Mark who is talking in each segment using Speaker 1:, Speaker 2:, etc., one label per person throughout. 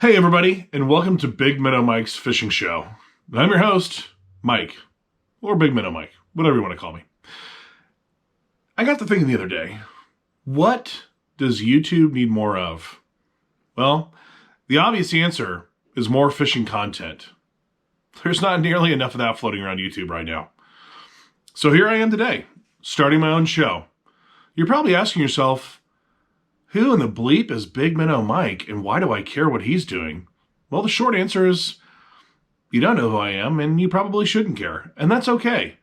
Speaker 1: Hey everybody, and welcome to Big Minnow Mike's Fishing Show. I'm your host, Mike, or Big Minnow Mike, whatever you want to call me. I got to thinking the other day, what does YouTube need more of? Well, the obvious answer is more fishing content. There's not nearly enough of that floating around YouTube right now. So here I am today, starting my own show. You're probably asking yourself, who in the bleep is Big Minnow Mike, and why do I care what he's doing? Well, the short answer is, you don't know who I am, and you probably shouldn't care, and that's okay.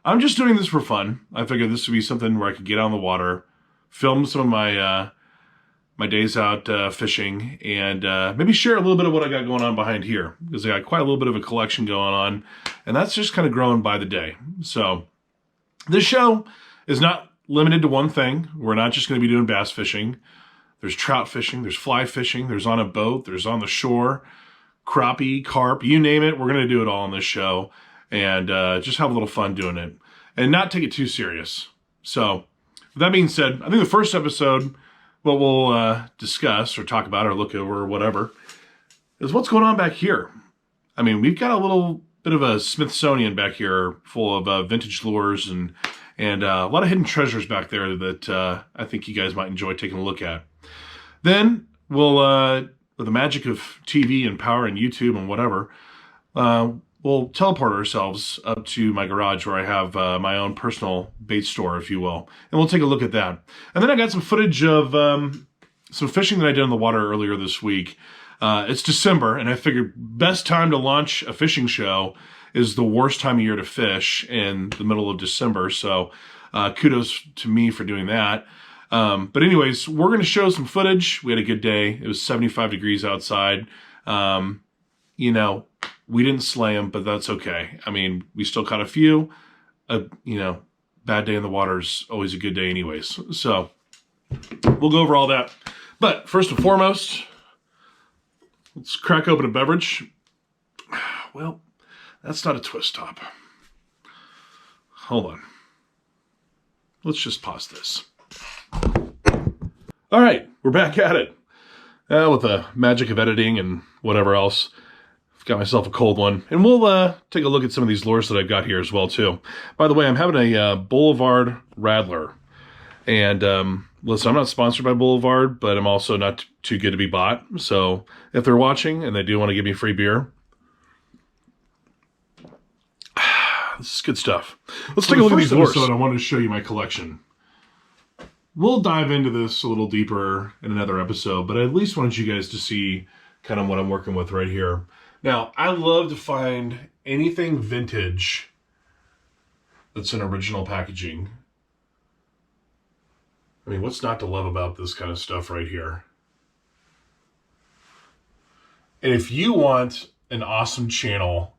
Speaker 1: I'm just doing this for fun. I figured this would be something where I could get on the water, film some of my days out fishing, and maybe share a little bit of what I got going on behind here, because I got quite a little bit of a collection going on, and that's just kind of growing by the day. So this show is not limited to one thing. We're not just going to be doing bass fishing. There's trout fishing, there's fly fishing, there's on a boat, there's on the shore, crappie, carp, you name it. We're going to do it all on this show and just have a little fun doing it and not take it too serious. So with that being said, I think the first episode, what we'll discuss or talk about or look over or whatever, is what's going on back here. I mean, we've got a little bit of a Smithsonian back here full of vintage lures and a lot of hidden treasures back there that I think you guys might enjoy taking a look at. Then we'll, with the magic of TV and power and YouTube and whatever, we'll teleport ourselves up to my garage where I have my own personal bait store, if you will. And we'll take a look at that. And then I got some footage of some fishing that I did in the water earlier this week. It's December, and I figured best time to launch a fishing show is the worst time of year to fish in the middle of December. So kudos to me for doing that. But anyways, we're going to show some footage. We had a good day. It was 75 degrees outside. You know, we didn't slay them, but that's okay. I mean, we still caught a few. Bad day in the water is always a good day anyways. So we'll go over all that. But first and foremost, let's crack open a beverage. Well, that's not a twist top. Hold on. Let's just pause this. All right, we're back at it. With the magic of editing and whatever else. I've got myself a cold one. And we'll take a look at some of these lures that I've got here as well, too. By the way, I'm having a Boulevard Rattler. And listen, I'm not sponsored by Boulevard, but I'm also not too good to be bought. So if they're watching and they do want to give me free beer, this is good stuff. Let's take a look at these lures. I wanted to show you my collection. We'll dive into this a little deeper in another episode, but I at least wanted you guys to see kind of what I'm working with right here. Now, I love to find anything vintage that's in original packaging. I mean, what's not to love about this kind of stuff right here? And if you want an awesome channel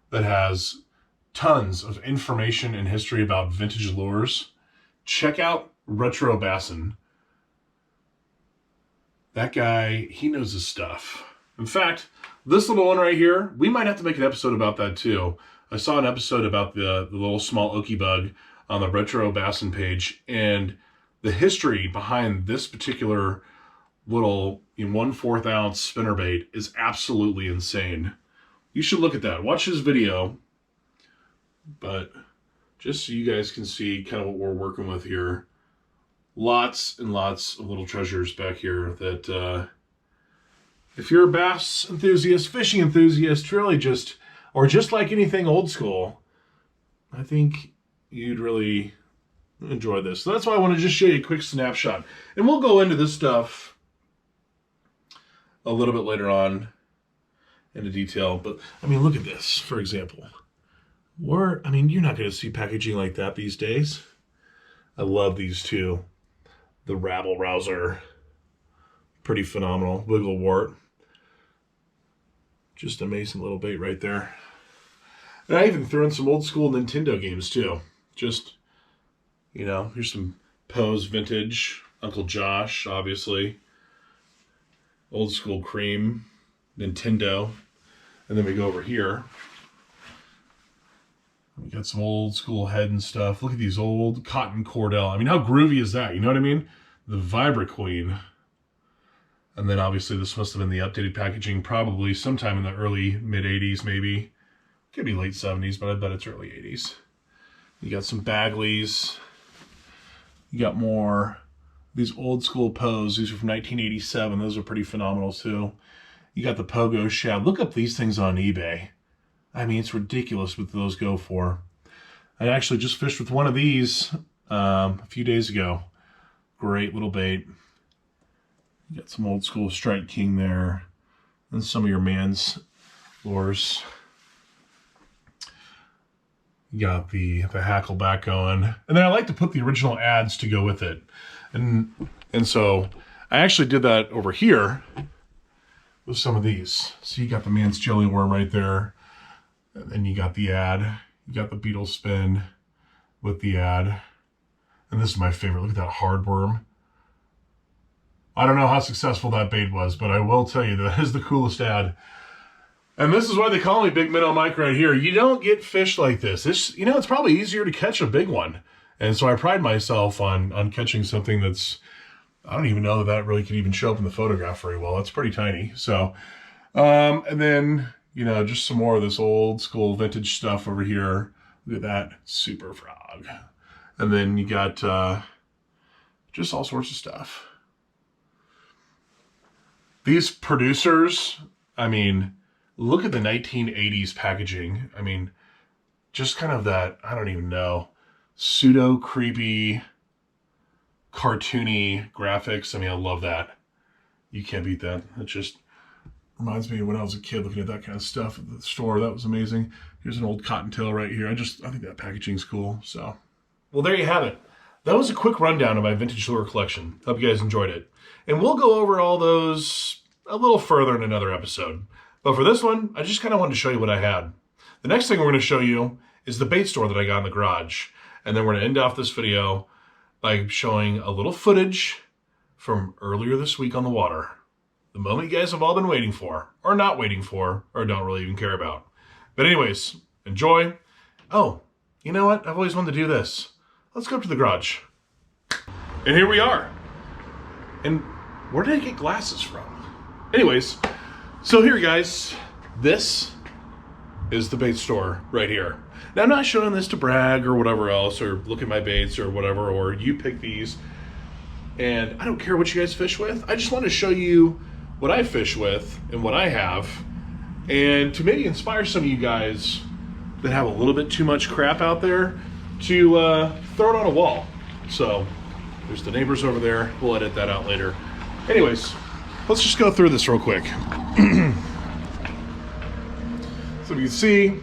Speaker 1: that has tons of information and history about vintage lures, check out Retro Bassin. That guy, he knows his stuff. In fact, this little one right here, we might have to make an episode about that too. I saw an episode about the little small okie bug on the Retro Bassin page, and the history behind this particular little 1/4 ounce spinnerbait is absolutely insane. You should look at that. Watch his video. But just so you guys can see kind of what we're working with here. Lots and lots of little treasures back here that if you're a bass enthusiast, fishing enthusiast, really just like anything old school, I think you'd really enjoy this. So that's why I want to just show you a quick snapshot. And we'll go into this stuff a little bit later on into detail. But, I mean, look at this, for example. You're not going to see packaging like that these days. I love these two. The Rabble Rouser. Pretty phenomenal. Wiggle Wart. Just amazing little bait right there. And I even threw in some old school Nintendo games too. Just, here's some Pose vintage. Uncle Josh, obviously. Old school Cream. Nintendo. And then we go over here. We got some old school head and stuff. Look at these old cotton Cordell. I mean, how groovy is that? You know what I mean? The Vibra Queen. And then obviously this must have been the updated packaging, probably sometime in the early mid-80s maybe. Could be late 70s, but I bet it's early 80s. You got some Bagleys. You got more these old school Poes. These are from 1987. Those are pretty phenomenal too. You got the Pogo Shad. Look up these things on eBay. I mean, it's ridiculous what those go for. I actually just fished with one of these a few days ago. Great little bait. You got some old school Strike King there. And some of your man's lures. You got the Hackleback going. And then I like to put the original ads to go with it. And so I actually did that over here with some of these. So you got the man's jelly worm right there. And then you got the ad. You got the beetle spin with the ad. And this is my favorite. Look at that hard worm. I don't know how successful that bait was, but I will tell you that is the coolest ad. And this is why they call me Big Minnow Mike right here. You don't get fish like this. It's, you know, it's probably easier to catch a big one. And so I pride myself on catching something that's, I don't even know that really could even show up in the photograph very well. It's pretty tiny. So, and then, you know, just some more of this old school vintage stuff over here. Look at that super frog. And then you got just all sorts of stuff. These producers, I mean, look at the 1980s packaging. I mean, just kind of that, I don't even know, pseudo creepy, cartoony graphics. I mean, I love that. You can't beat that. It just reminds me of when I was a kid looking at that kind of stuff at the store. That was amazing. Here's an old cottontail right here. I think that packaging's cool. So, well, there you have it. That was a quick rundown of my vintage lure collection. Hope you guys enjoyed it. And we'll go over all those a little further in another episode. But for this one, I just kind of wanted to show you what I had. The next thing we're going to show you is the bait store that I got in the garage. And then we're going to end off this video by showing a little footage from earlier this week on the water. The moment you guys have all been waiting for, or not waiting for, or don't really even care about. But anyways, enjoy. Oh, you know what? I've always wanted to do this. Let's go up to the garage. And here we are. And where did I get glasses from? Anyways, so here guys, this is the bait store right here. Now I'm not showing this to brag or whatever else, or look at my baits or whatever, or you pick these. And I don't care what you guys fish with. I just want to show you what I fish with and what I have, and to maybe inspire some of you guys that have a little bit too much crap out there to throw it on a wall. So there's the neighbors over there. We'll edit that out later. Anyways, let's just go through this real quick. So you can see,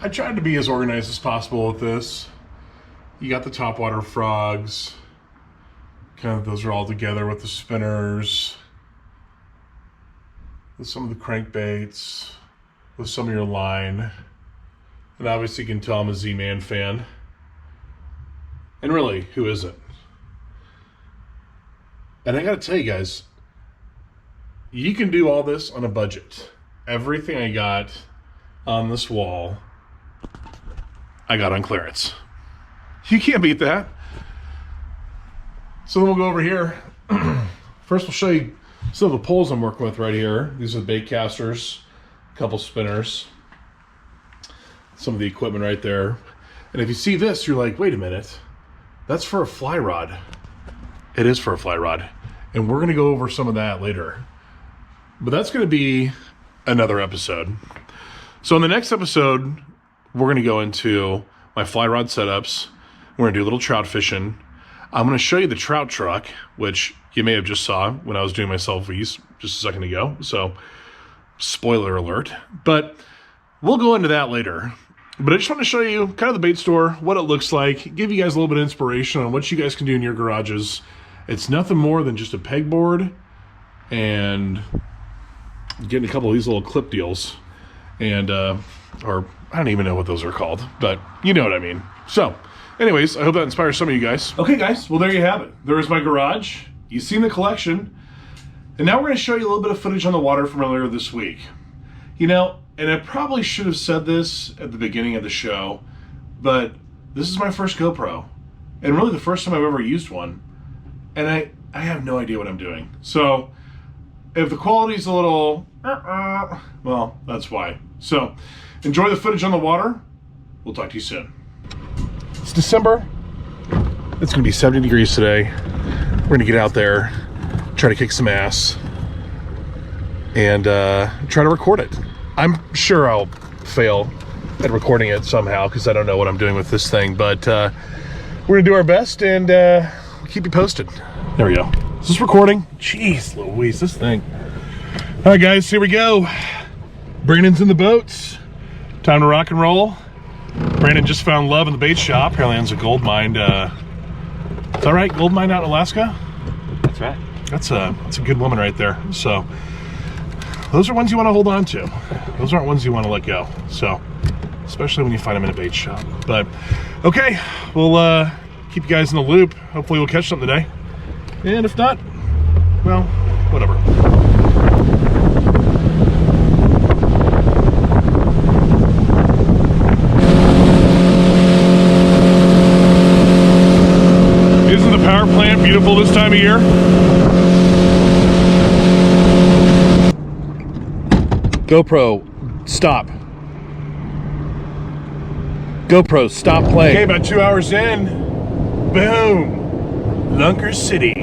Speaker 1: I tried to be as organized as possible with this. You got the topwater frogs. Kind of those are all together with the spinners. With some of the crankbaits. With some of your line. And obviously you can tell I'm a Z-Man fan. And really, who isn't? And I gotta tell you guys, you can do all this on a budget. Everything I got on this wall, I got on clearance. You can't beat that. So then we'll go over here. First we'll show you some of the poles I'm working with right here. These are the bait casters, a couple spinners, some of the equipment right there. And if you see this, you're like, wait a minute, that's for a fly rod. It is for a fly rod. And we're gonna go over some of that later. But that's gonna be another episode. So in the next episode, we're gonna go into my fly rod setups. We're gonna do a little trout fishing. I'm gonna show you the trout truck, which you may have just saw when I was doing my selfies just a second ago. So spoiler alert, but we'll go into that later. But I just want to show you kind of the bait store, what it looks like, give you guys a little bit of inspiration on what you guys can do in your garages. It's nothing more than just a pegboard and getting a couple of these little clip deals. And, or I don't even know what those are called, but you know what I mean. So anyways, I hope that inspires some of you guys. Okay guys, well there you have it. There is my garage. You've seen the collection. And now we're going to show you a little bit of footage on the water from earlier this week. You know, and I probably should have said this at the beginning of the show, but this is my first GoPro. And really the first time I've ever used one. And I have no idea what I'm doing. So if the quality's a little, well, that's why. So, enjoy the footage on the water. We'll talk to you soon. It's December. It's gonna be 70 degrees today. We're gonna get out there, try to kick some ass, and try to record it. I'm sure I'll fail at recording it somehow because I don't know what I'm doing with this thing, but we're gonna do our best and we'll keep you posted. There we go. Is this recording? Jeez Louise, this thing. All right, guys, here we go. Brandon's in the boats. Time to rock and roll. Brandon just found love in the bait shop. Apparently owns a gold mine. Is that right? Gold mine out in Alaska?
Speaker 2: That's right.
Speaker 1: That's a good woman right there. So those are ones you want to hold on to. Those aren't ones you want to let go. So especially when you find them in a bait shop. But okay, we'll keep you guys in the loop. Hopefully we'll catch something today. And if not, well, whatever. Isn't the power plant beautiful this time of year? GoPro, stop. GoPro, stop playing. Okay, about 2 hours in, boom. Lunker City.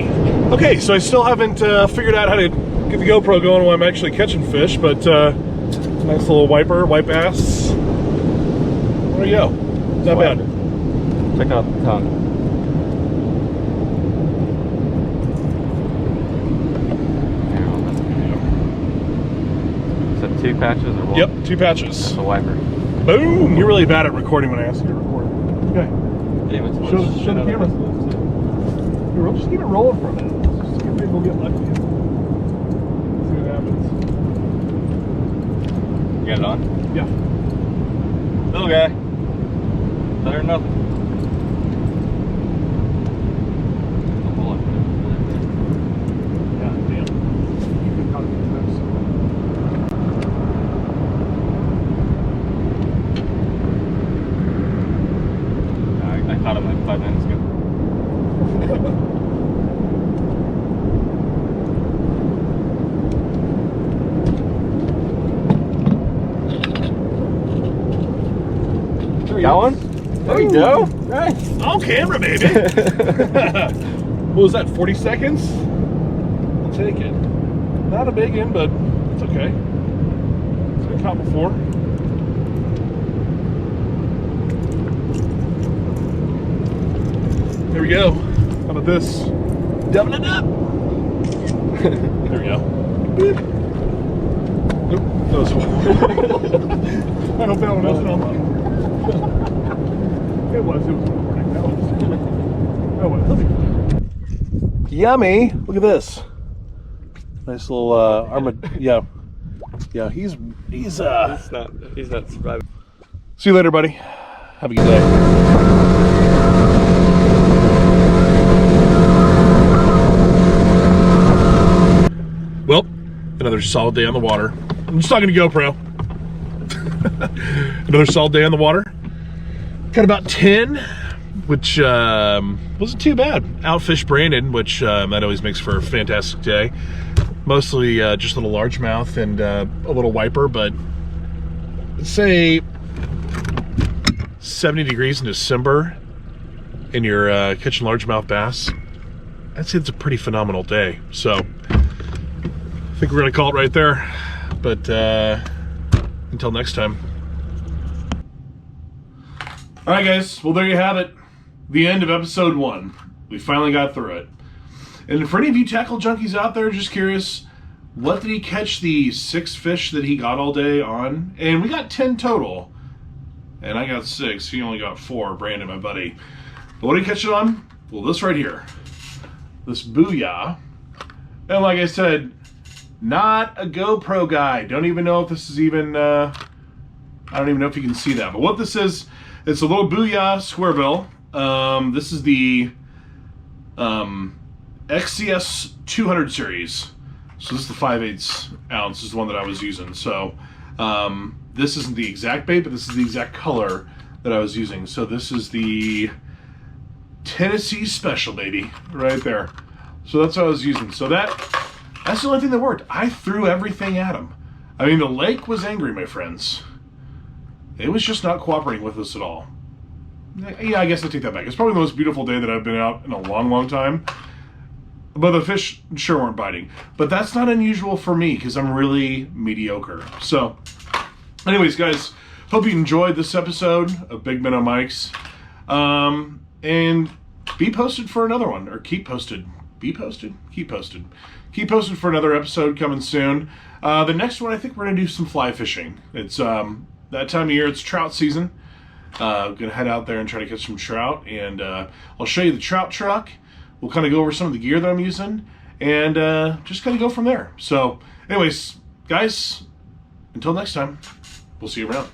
Speaker 1: Okay, so I still haven't figured out how to get the GoPro going while I'm actually catching fish, but nice little wiper, wipe ass. There you go. Not bad.
Speaker 2: Check out the tongue. So 2 patches or what?
Speaker 1: Yep, 2 patches.
Speaker 2: That's a wiper.
Speaker 1: Boom! You're really bad at recording when I ask you to record. Okay.
Speaker 2: Damn it.
Speaker 1: Show the camera. We'll just keep it rolling for a minute. Just see if maybe we'll get lucky. See what happens.
Speaker 2: You got it on?
Speaker 1: Yeah.
Speaker 2: Little guy. Better than nothing.
Speaker 1: Yeah, damn. You can cut it next.
Speaker 2: I caught him like 5 minutes ago.
Speaker 1: Got one?
Speaker 2: There you go. Nice.
Speaker 1: On camera, baby. What was that, 40 seconds? I'll take it. Not a big one, but it's okay. It's been caught before. There we go. How about this? Double it up. There we go. Beep. Nope, that was I hope that one wasn't on mine. It was recording. That was. Yummy. Look at this. Nice little yeah. Yeah, he's
Speaker 2: not surviving.
Speaker 1: See you later, buddy. Have a good day. Well, another solid day on the water. I'm just talking to GoPro. Another solid day on the water. Got about 10, which wasn't too bad. Outfished Brandon, which that always makes for a fantastic day. Mostly just a little largemouth and a little wiper, but let's say 70 degrees in December and you're catching largemouth bass. I'd say it's a pretty phenomenal day. So I think we're gonna call it right there. But until next time. All right, guys. Well, there you have it. The end of episode 1. We finally got through it. And for any of you tackle junkies out there, just curious, what did he catch the 6 fish that he got all day on? And we got 10 total. And I got 6. He only got 4, Brandon, my buddy. But what did he catch it on? Well, this right here. This Booyah. And like I said, not a GoPro guy. Don't even know if this is even, I don't even know if you can see that. But what this is, it's a little Booyah squarebill. This is the XCS 200 series. So this is the 5/8 ounce. This is the one that I was using. So this isn't the exact bait, but this is the exact color that I was using. So this is the Tennessee Special, baby, right there. So that's what I was using. So that That's the only thing that worked. I threw everything at him. I mean, the lake was angry, my friends. It was just not cooperating with us at all. Yeah, I guess I take that back. It's probably the most beautiful day that I've been out in a long, long time. But the fish sure weren't biting. But that's not unusual for me because I'm really mediocre. So, anyways, guys, hope you enjoyed this episode of Big Minnow Mike's. And be posted for another one. Or keep posted. Be posted? Keep posted. Keep posted for another episode coming soon. The next one, I think we're going to do some fly fishing. It's that time of year. It's trout season. Going to head out there and try to catch some trout. And I'll show you the trout truck. We'll kind of go over some of the gear that I'm using and just kind of go from there. So anyways, guys, until next time, we'll see you around.